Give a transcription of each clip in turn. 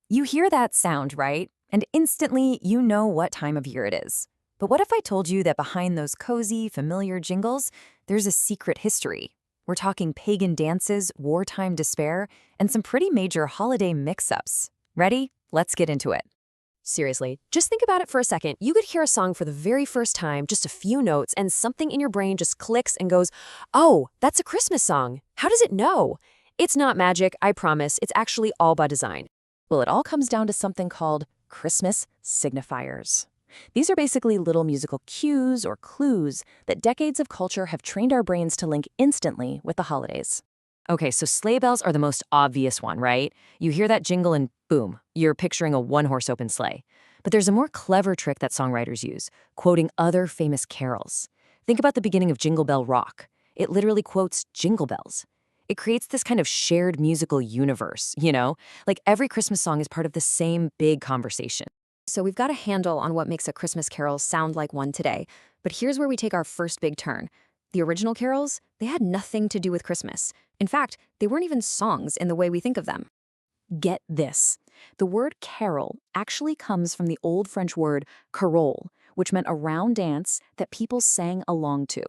You hear that sound, right? And instantly you know what time of year it is. But what if I told you that behind those cozy, familiar jingles, there's a secret history? We're talking pagan dances, wartime despair, and some pretty major holiday mix-ups. Ready? Let's get into it. Seriously, just think about it for a second. You could hear a song for the very first time, just a few notes, and something in your brain just clicks and goes, oh, that's a Christmas song. How does it know? It's not magic, I promise. It's actually all by design. Well, it all comes down to something called Christmas signifiers. These are basically little musical cues or clues that decades of culture have trained our brains to link instantly with the holidays. Okay, so sleigh bells are the most obvious one, right? You hear that jingle and boom, you're picturing a one-horse open sleigh. But there's a more clever trick that songwriters use, quoting other famous carols. Think about the beginning of Jingle Bell Rock. It literally quotes jingle bells. It creates this kind of shared musical universe, like every Christmas song is part of the same big conversation. So we've got a handle on what makes a Christmas carol sound like one today. But here's where we take our first big turn. The original carols, they had nothing to do with Christmas. In fact, they weren't even songs in the way we think of them. Get this. The word carol actually comes from the Old French word carole, which meant a round dance that people sang along to.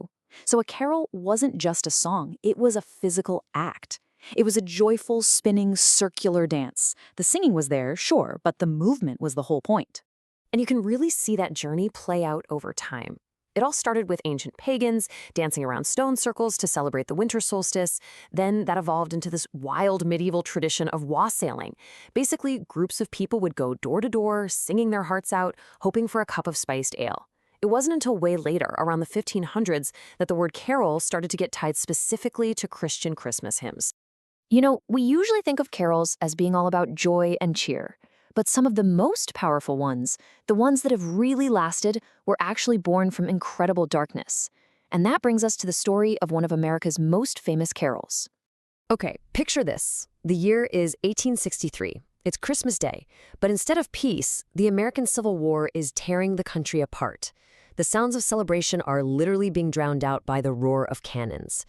So a carol wasn't just a song, it was a physical act. It was a joyful, spinning, circular dance. The singing was there, sure, but the movement was the whole point. And you can really see that journey play out over time. It all started with ancient pagans dancing around stone circles to celebrate the winter solstice. Then that evolved into this wild medieval tradition of wassailing. Basically, groups of people would go door to door, singing their hearts out, hoping for a cup of spiced ale. It wasn't until way later, around the 1500s, that the word carol started to get tied specifically to Christian Christmas hymns. We usually think of carols as being all about joy and cheer. But some of the most powerful ones, the ones that have really lasted, were actually born from incredible darkness. And that brings us to the story of one of America's most famous carols. Okay, picture this. The year is 1863. It's Christmas Day. But instead of peace, the American Civil War is tearing the country apart. The sounds of celebration are literally being drowned out by the roar of cannons.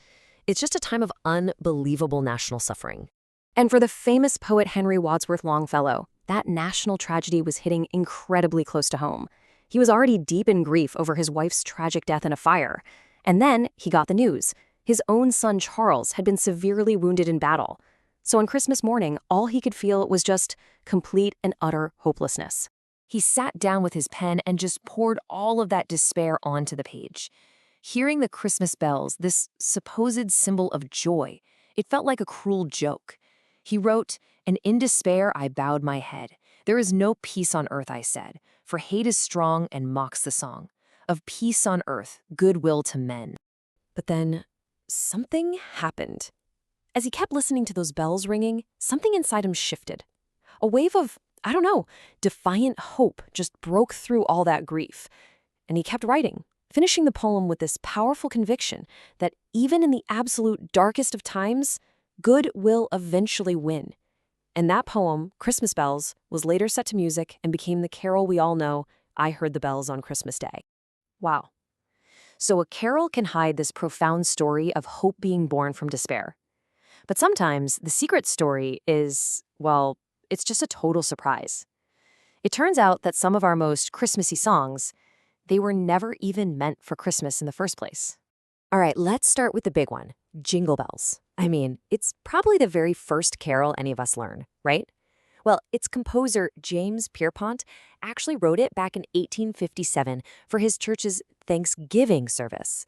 It's just a time of unbelievable national suffering. And for the famous poet Henry Wadsworth Longfellow, that national tragedy was hitting incredibly close to home. He was already deep in grief over his wife's tragic death in a fire. And then he got the news. His own son Charles had been severely wounded in battle. So on Christmas morning, all he could feel was just complete and utter hopelessness. He sat down with his pen and just poured all of that despair onto the page. Hearing the Christmas bells, this supposed symbol of joy, it felt like a cruel joke. He wrote, "And in despair I bowed my head. There is no peace on earth, I said, for hate is strong and mocks the song. Of peace on earth, goodwill to men." But then, something happened. As he kept listening to those bells ringing, something inside him shifted. A wave of, defiant hope just broke through all that grief. And he kept writing, finishing the poem with this powerful conviction that even in the absolute darkest of times, good will eventually win. And that poem, Christmas Bells, was later set to music and became the carol we all know, "I Heard the Bells on Christmas Day." Wow. So a carol can hide this profound story of hope being born from despair. But sometimes the secret story is, it's just a total surprise. It turns out that some of our most Christmassy songs, they were never even meant for Christmas in the first place. All right, let's start with the big one, Jingle Bells. It's probably the very first carol any of us learn, right? Well, its composer, James Pierpont, actually wrote it back in 1857 for his church's Thanksgiving service.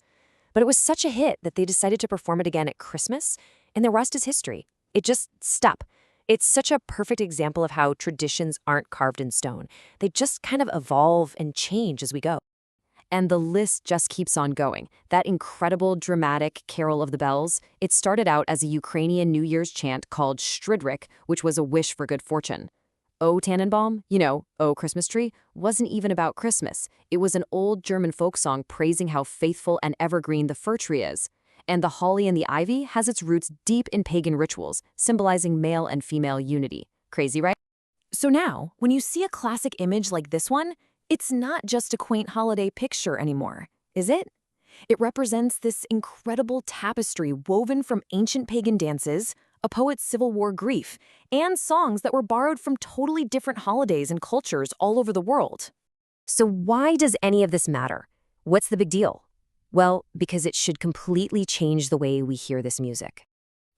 But it was such a hit that they decided to perform it again at Christmas, and the rest is history. It just stuck. It's such a perfect example of how traditions aren't carved in stone. They just kind of evolve and change as we go. And the list just keeps on going. That incredible, dramatic Carol of the Bells, it started out as a Ukrainian New Year's chant called Shtrydryk, which was a wish for good fortune. O Tannenbaum, O Christmas Tree, wasn't even about Christmas. It was an old German folk song praising how faithful and evergreen the fir tree is. And the holly and the ivy has its roots deep in pagan rituals, symbolizing male and female unity. Crazy, right? So now, when you see a classic image like this one, it's not just a quaint holiday picture anymore, is it? It represents this incredible tapestry woven from ancient pagan dances, a poet's Civil War grief, and songs that were borrowed from totally different holidays and cultures all over the world. So why does any of this matter? What's the big deal? Well, because it should completely change the way we hear this music.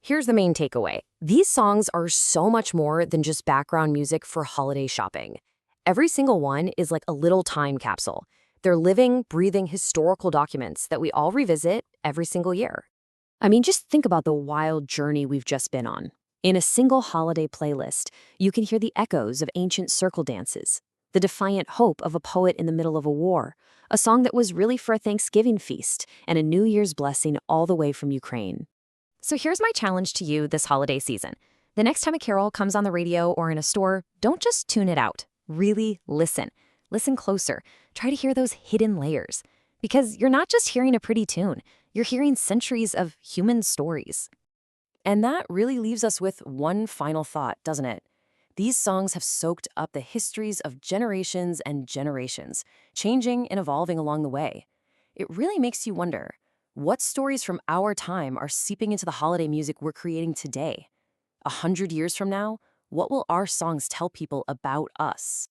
Here's the main takeaway. These songs are so much more than just background music for holiday shopping. Every single one is like a little time capsule. They're living, breathing historical documents that we all revisit every single year. I mean, just think about the wild journey we've just been on. In a single holiday playlist, you can hear the echoes of ancient circle dances, the defiant hope of a poet in the middle of a war, a song that was really for a Thanksgiving feast, and a New Year's blessing all the way from Ukraine. So here's my challenge to you this holiday season. The next time a carol comes on the radio or in a store, don't just tune it out. Really listen. Listen closer. Try to hear those hidden layers. Because you're not just hearing a pretty tune, you're hearing centuries of human stories. And that really leaves us with one final thought, doesn't it? These songs have soaked up the histories of generations and generations, changing and evolving along the way. It really makes you wonder, what stories from our time are seeping into the holiday music we're creating today? 100 years from now, what will our songs tell people about us?